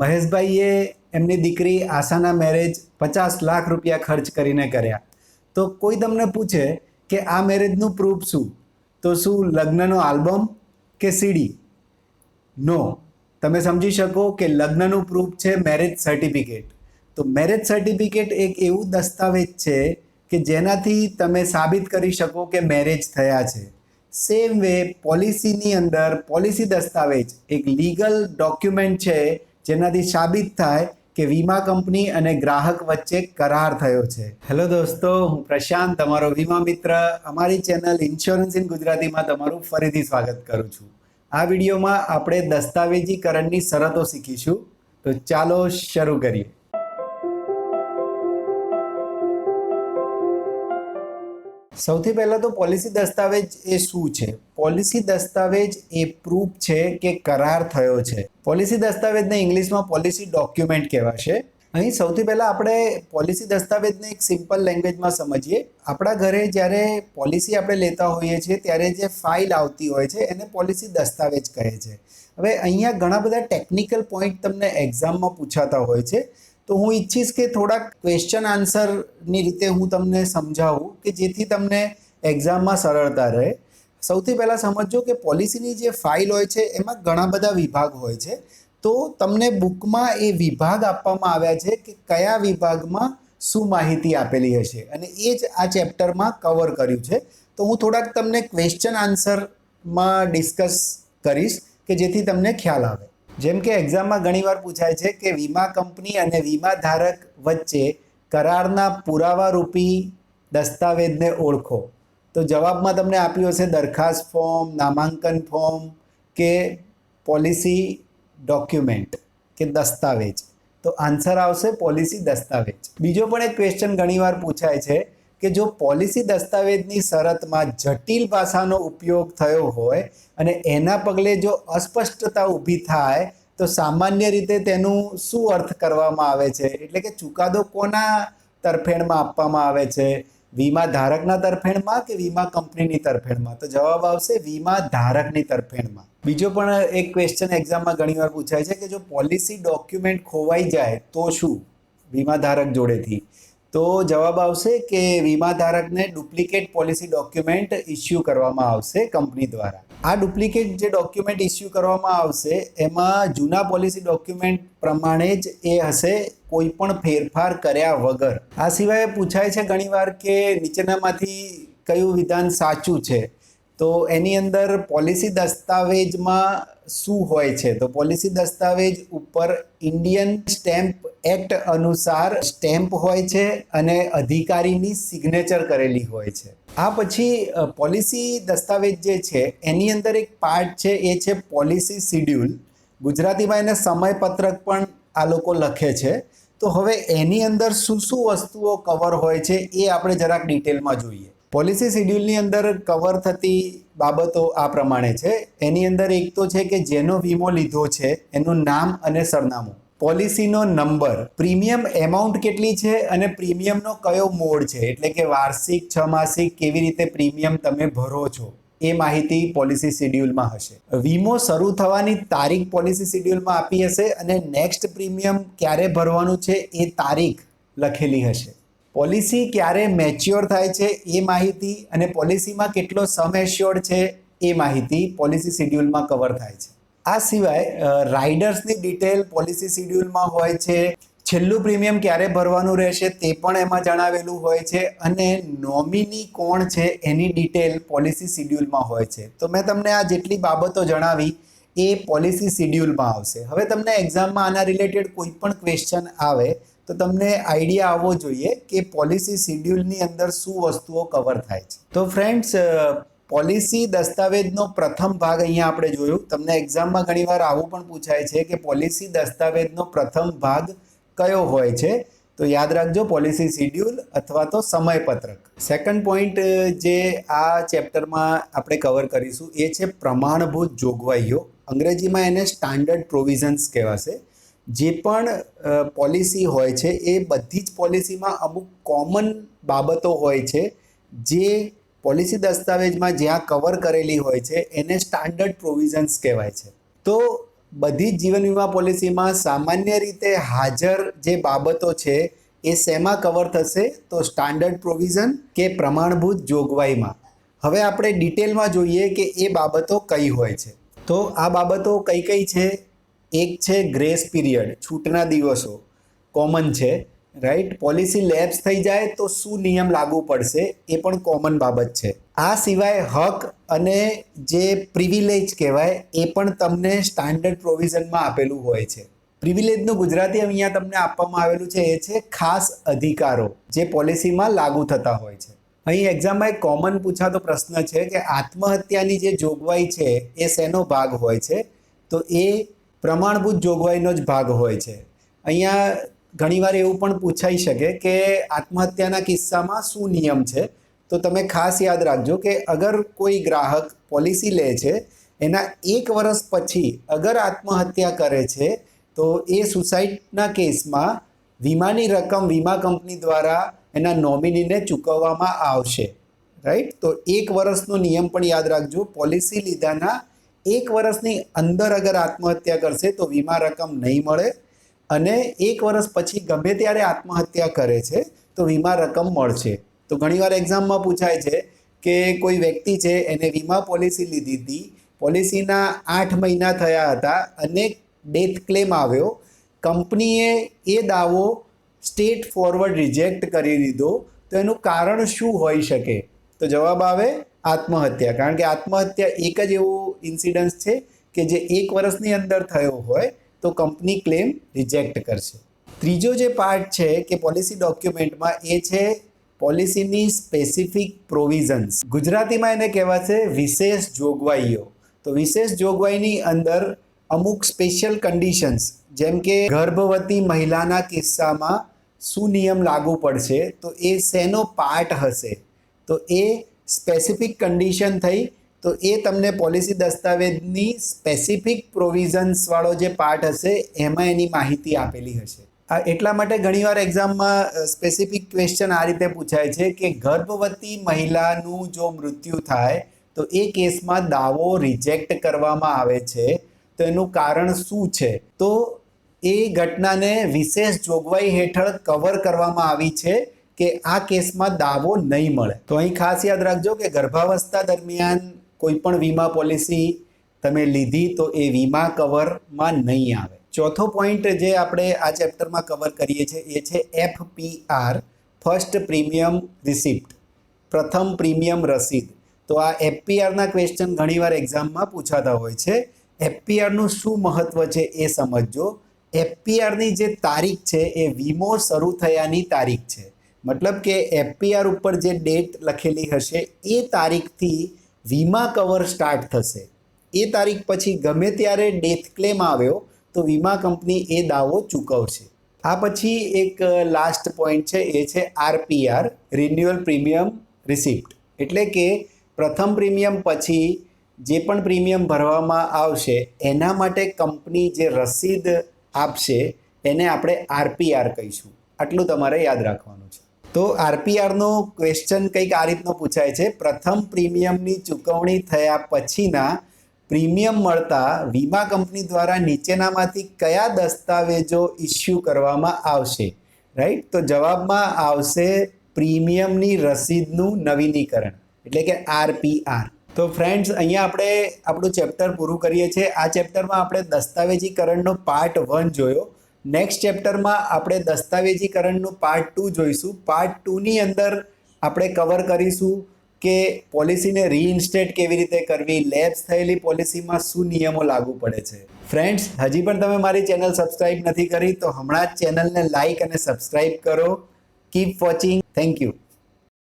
મહેશભાઈએ એમની દીકરી આશાના મેરેજ 50 લાખ રૂપિયા ખર્ચ કરીને કર્યા. તો કોઈ તમને પૂછે કે આ મેરેજનું પ્રૂફ શું, તો શું લગ્નનો આલ્બમ કે સીડી? નો. તમે સમજી શકો કે લગ્નનું પ્રૂફ છે મેરેજ સર્ટિફિકેટ. તો મેરેજ સર્ટિફિકેટ એક એવું દસ્તાવેજ છે કે જેનાથી તમે સાબિત કરી શકો કે મેરેજ થયા છે. સેમ વે પોલિસીની અંદર પોલિસી દસ્તાવેજ એક લીગલ ડોક્યુમેન્ટ છે જેનાથી સાબિત થાય કે વીમા કંપની અને ગ્રાહક વચ્ચે કરાર થયો છે. હેલો દોસ્તો, હું પ્રશાંત, તમારો વીમા મિત્ર. અમારી ચેનલ ઇન્સ્યોરન્સ ઇન ગુજરાતીમાં તમારું ફરીથી સ્વાગત કરું છું. આ વિડીયોમાં આપણે દસ્તાવેજીકરણની શરતો શીખીશું. તો ચાલો શરૂ કરીએ. સૌથી પહેલાં તો પોલિસી દસ્તાવેજ એ શું છે? પોલિસી દસ્તાવેજ એ પ્રૂફ છે કે કરાર થયો છે. પોલિસી દસ્તાવેજને ઇંગ્લિશમાં પોલિસી ડોક્યુમેન્ટ કહેવાશે. અહીં સૌથી પહેલાં આપણે પોલિસી દસ્તાવેજને એક સિમ્પલ લેંગ્વેજમાં સમજીએ. આપણા ઘરે જ્યારે પોલિસી આપણે લેતા હોઈએ છીએ ત્યારે જે ફાઇલ આવતી હોય છે એને પોલિસી દસ્તાવેજ કહે છે. હવે અહીંયા ઘણા બધા ટેકનિકલ પોઈન્ટ તમને એક્ઝામમાં પૂછાતા હોય છે. તો હું ઈચ્છીશ કે થોડાક ક્વેશ્ચન આન્સરની રીતે હું તમને સમજાવું કે જેથી તમને એક્ઝામમાં સરળતા રહે. સૌથી પહેલાં સમજો કે પોલિસીની જે ફાઇલ હોય છે એમાં ઘણા બધા વિભાગ હોય છે. તો તમને બુકમાં એ વિભાગ આપવામાં આવ્યા છે કે કયા વિભાગમાં શું માહિતી આપેલી હશે, અને એ જ આ ચેપ્ટરમાં કવર કર્યું છે. તો હું થોડાક તમને ક્વેશ્ચન આન્સરમાં ડિસ્કસ કરીશ કે જેથી તમને ખ્યાલ આવે. જેમ કે એક્ઝામમાં ઘણીવાર પૂછાય છે કે વીમા કંપની અને વીમા ધારક વચ્ચે કરારના પુરાવા રૂપી દસ્તાવેજને ઓળખો. તો જવાબમાં તમને આપ્યું હશે દરખાસ્ત ફોર્મ, નામાંકન ફોર્મ કે પોલિસી ડોક્યુમેન્ટ કે દસ્તાવેજ. તો આન્સર આવશે પોલિસી દસ્તાવેજ. બીજો પણ એક ક્વેશ્ચન ઘણીવાર પૂછાય છે કે જો પોલિસી દસ્તાવેજની શરતમાં જટિલ ભાષાનો ઉપયોગ થયો હોય અને એના પગલે જો અસ્પષ્ટતા ઊભી થાય તો સામાન્ય રીતે તેનું શું અર્થ કરવામાં આવે છે? એટલે કે ચુકાદો કોના તરફેણમાં આપવામાં આવે છે? વીમા ધારકના તરફેણમાં કે વીમા કંપનીની તરફેણમાં? તો જવાબ આવશે વીમા ધારકની તરફેણમાં. બીજો પણ એક ક્વેશ્ચન એક્ઝામમાં ઘણીવાર પૂછાય છે કે જો પોલિસી ડોક્યુમેન્ટ ખોવાઈ જાય તો શું વીમા ધારક જોડેથી? તો જવાબ આવશે કે વીમા ધારકને ડુપ્લિકેટ પોલિસી ડોક્યુમેન્ટ ઇસ્યુ કરવામાં આવશે કંપની દ્વારા. આ ડુપ્લિકેટ જે ડોક્યુમેન્ટ ઇસ્યુ કરવામાં આવશે એમાં જૂના પોલિસી ડોક્યુમેન્ટ પ્રમાણે જ એ હશે, કોઈ પણ ફેરફાર કર્યા વગર. આ સિવાય પૂછાય છે ઘણીવાર કે નીચેનામાંથી કયું વિધાન સાચું છે? તો એની અંદર પોલિસી દસ્તાવેજમાં શું હોય છે? તો પોલિસી દસ્તાવેજ ઉપર ઇન્ડિયન સ્ટેમ્પ એક્ટ અનુસાર સ્ટેમ્પ હોય છે અને અધિકારીની સિગ્નેચર કરેલી હોય છે. આ પછી પોલિસી દસ્તાવેજ જે છે એની અંદર એક પાર્ટ છે, એ છે પોલિસી શિડ્યુલ. ગુજરાતીમાં એને સમયપત્રક પણ આ લોકો લખે છે. તો હવે એની અંદર શું શું વસ્તુઓ કવર હોય છે એ આપણે જરાક ડિટેલમાં જોઈએ. પોલિસી શિડ્યુલની અંદર કવર થતી બાબતો આ પ્રમાણે છે. એની અંદર એક તો છે કે જેનો વીમો લીધો છે એનું નામ અને સરનામું, પોલિસીનો નંબર, પ્રીમિયમ એમાઉન્ટ કેટલી છે અને પ્રીમિયમનો કયો મોડ છે, એટલે કે વાર્ષિક, 6 માસિક, કેવી રીતે પ્રીમિયમ તમે ભરો છો એ માહિતી પોલિસી શિડ્યુલમાં હશે. વીમો શરૂ થવાની તારીખ પોલિસી શિડ્યુલમાં આપી હશે અને નેક્સ્ટ પ્રીમિયમ ક્યારે ભરવાનું છે એ તારીખ લખેલી હશે. પોલિસી ક્યારે મેચ્યોર થાય છે એ માહિતી અને પોલિસીમાં કેટલો સમ એશ્યોર્ડ છે એ માહિતી પોલિસી શિડ્યુલમાં કવર થાય છે. આ સિવાય રાઇડર્સની ડિટેલ પોલિસી શિડ્યુલમાં હોય છે. છેલ્લું પ્રીમિયમ ક્યારે ભરવાનું રહેશે તે પણ એમાં જણાવેલું હોય છે, અને નોમિની કોણ છે એની ડિટેલ પોલિસી શિડ્યુલમાં હોય છે. તો મેં તમને આ જેટલી બાબતો જણાવી એ પોલિસી શિડ્યુલમાં આવશે. હવે તમને એક્ઝામમાં આના રિલેટેડ કોઈ પણ ક્વેશ્ચન આવે તો તમને આઈડિયા આવવો જોઈએ કે પોલિસી શિડ્યુલની અંદર શું વસ્તુઓ કવર થાય છે. તો ફ્રેન્ડ્સ, પોલિસી દસ્તાવેજનો પ્રથમ ભાગ અહીંયા આપણે જોયું. તમને એક્ઝામમાં ઘણીવાર આવું પણ પૂછાય છે કે પોલિસી દસ્તાવેજનો પ્રથમ ભાગ કયો હોય છે? તો યાદ રાખજો, પોલિસી શિડ્યુલ અથવા તો સમયપત્રક. સેકન્ડ પોઈન્ટ જે આ ચેપ્ટરમાં આપણે કવર કરીશું એ છે પ્રમાણભૂત જોગવાઈઓ. અંગ્રેજીમાં એને સ્ટાન્ડર્ડ પ્રોવિઝન્સ કહેવાશે. જે પણ પોલિસી હોય છે એ બધી જ પોલિસીમાં અમુક કોમન બાબતો હોય છે જે પોલિસી દસ્તાવેજમાં જ્યાં કવર કરેલી હોય છે એને સ્ટાન્ડર્ડ પ્રોવિઝન્સ કહેવાય છે. તો બધી જ જીવન વીમા પોલિસીમાં સામાન્ય રીતે હાજર જે બાબતો છે એ શેમાં કવર થશે? તો સ્ટાન્ડર્ડ પ્રોવિઝન કે પ્રમાણભૂત જોગવાઈમાં. હવે આપણે ડિટેલમાં જોઈએ કે એ બાબતો કઈ હોય છે. તો આ બાબતો કઈ કઈ છે? એક છે ગ્રેસ પીરિયડ, છૂટના દિવસો, કોમન છે, રાઈટ. પોલિસી લેપ્સ થઈ જાય તો શું નિયમ લાગુ પડશે એ પણ કોમન બાબત છે. આ સિવાય હક અને જે પ્રિવિલેજ કહેવાય એ પણ તમને સ્ટાન્ડર્ડ પ્રોવિઝનમાં આપેલું હોય છે. પ્રિવિલેજનું ગુજરાતી અહીંયા તમને આપવામાં આવેલું છે એ છે ખાસ અધિકારો જે પોલિસીમાં લાગુ થતા હોય છે. અહીં એક્ઝામમાં એક કોમન પૂછાતો પ્રશ્ન છે કે આત્મહત્યાની જે જોગવાઈ છે એ શેનો ભાગ હોય છે? તો એ પ્રમાણભૂત જોગવાઈનો જ ભાગ હોય છે. અહીંયા ઘણીવાર એવું પણ પૂછાઈ શકે કે આત્મહત્યાના કિસ્સામાં શું નિયમ છે? તો તમે ખાસ યાદ રાખજો કે અગર કોઈ ગ્રાહક પોલિસી લે છે એના 1 વર્ષ પછી અગર આત્મહત્યા કરે છે તો એ સુસાઇડના કેસમાં વીમાની રકમ વીમા કંપની દ્વારા એના નોમિનીને ચૂકવવામાં આવશે, રાઈટ. તો 1 વર્ષનો નિયમ પણ યાદ રાખજો. પોલિસી લીધાના 1 વર્ષની અંદર અગર આત્મહત્યા કરશે તો વીમા રકમ નહીં મળે, અને 1 વર્ષ પછી ગમે ત્યારે આત્મહત્યા કરે છે તો વીમા રકમ મળશે. તો ઘણીવાર એક્ઝામમાં પૂછાય છે કે કોઈ વ્યક્તિ છે એને વીમા પોલિસી લીધી હતી, પોલિસીના 8 મહિના થયા હતા અને ડેથ ક્લેમ આવ્યો, કંપનીએ એ દાવો સ્ટેટ ફોરવર્ડ રિજેક્ટ કરી દીધો, તો એનું કારણ શું હોઈ શકે? તો જવાબ આવે આત્મહત્યા. કારણ કે આત્મહત્યા એક જ એવો ઇન્સિડન્સ છે કે જે 1 વર્ષની અંદર થયો હોય તો કંપની ક્લેમ રિજેક્ટ કરશે. ત્રીજો જે પાર્ટ છે કે પોલિસી ડોક્યુમેન્ટમાં એ છે પોલિસીની સ્પેસિફિક પ્રોવિઝન્સ. ગુજરાતીમાં એને કહેવાશે વિશેષ જોગવાઈઓ. તો વિશેષ જોગવાઈની અંદર અમુક સ્પેશિયલ કન્ડિશન્સ, જેમ કે ગર્ભવતી મહિલાના કિસ્સામાં શું નિયમ લાગુ પડશે, તો એ શેનો પાર્ટ હશે? તો એ સ્પેસિફિક કન્ડિશન થઈ. તો એ તમને પોલિસી દસ્તાવેજની સ્પેસિફિક પ્રોવિઝન્સવાળો જે પાર્ટ હશે એમાં એની માહિતી આપેલી હશે. એટલા માટે ઘણીવાર એક્ઝામમાં સ્પેસિફિક ક્વેશ્ચન આ રીતે પૂછાય છે કે ગર્ભવતી મહિલાનું જો મૃત્યુ થાય તો એ કેસમાં દાવો રિજેક્ટ કરવામાં આવે છે, તો એનું કારણ શું છે? તો એ ઘટનાને વિશેષ જોગવાઈ હેઠળ કવર કરવામાં આવી છે કે આ કેસમાં દાવો નહીં મળે. તો અહીં ખાસ યાદ રાખજો કે ગર્ભાવસ્થા દરમિયાન કોઈ પણ વીમા પોલિસી તમે લીધી તો એ વીમા કવરમાં નહીં આવે. ચોથો પોઈન્ટ જે આપણે આ ચેપ્ટરમાં કવર કરીએ છીએ એ છે FPR, ફર્સ્ટ પ્રીમિયમ રિસિપ્ટ, પ્રથમ પ્રીમિયમ રસીદ. તો આ FPRના ક્વેશ્ચન ઘણીવાર એક્ઝામમાં પૂછાતા હોય છે. FPRનું શું મહત્વ છે એ સમજજો. FPRની જે તારીખ છે એ વીમો શરૂ થયાની તારીખ છે. મતલબ કે FPR ઉપર જે ડેટ લખેલી હશે એ તારીખથી વીમા કવર સ્ટાર્ટ થશે. એ તારીખ પછી ગમે ત્યારે ડેથ ક્લેમ આવ્યો તો વીમા કંપની એ દાવો ચૂકવશે. આ પછી એક લાસ્ટ પોઈન્ટ છે એ છે RPR, રિન્યુઅલ પ્રીમિયમ રિસિપ્ટ. એટલે કે પ્રથમ પ્રીમિયમ પછી જે પણ પ્રીમિયમ ભરવામાં આવશે એના માટે કંપની જે રસીદ આપશે એને આપણે RPR કહીશું. આટલું તમારે યાદ રાખવાનું છે. તો RPRનો ક્વેશ્ચન કંઈક આ રીતનો પૂછાય છે: પ્રથમ પ્રીમિયમની ચૂકવણી થયા પછીના પ્રીમિયમ મળતા વીમા કંપની દ્વારા નીચેનામાંથી કયા દસ્તાવેજો ઇસ્યુ કરવામાં આવશે? રાઈટ. તો જવાબમાં આવશે પ્રીમિયમની રસીદનું નવીનીકરણ, એટલે કે RPR. તો ફ્રેન્ડ્સ, અહીંયા આપણે આપણું ચેપ્ટર પૂરું કરીએ છીએ. આ ચેપ્ટરમાં આપણે દસ્તાવેજીકરણનો પાર્ટ 1 જોયો. નેક્સ્ટ ચેપ્ટરમાં આપણે દસ્તાવેજીકરણનું પાર્ટ 2 જોઈશું. પાર્ટ 2ની અંદર આપણે કવર કરીશું કે પોલિસીને રીઇન્સ્ટેટ કેવી રીતે કરવી, લેપ્સ થયેલી પોલિસીમાં શું નિયમો લાગુ પડે છે. ફ્રેન્ડ્સ, હજી પણ તમે મારી ચેનલ સબસ્ક્રાઇબ નથી કરી તો હમણાં જ ચેનલને લાઇક અને સબસ્ક્રાઇબ કરો. Keep watching. Thank you.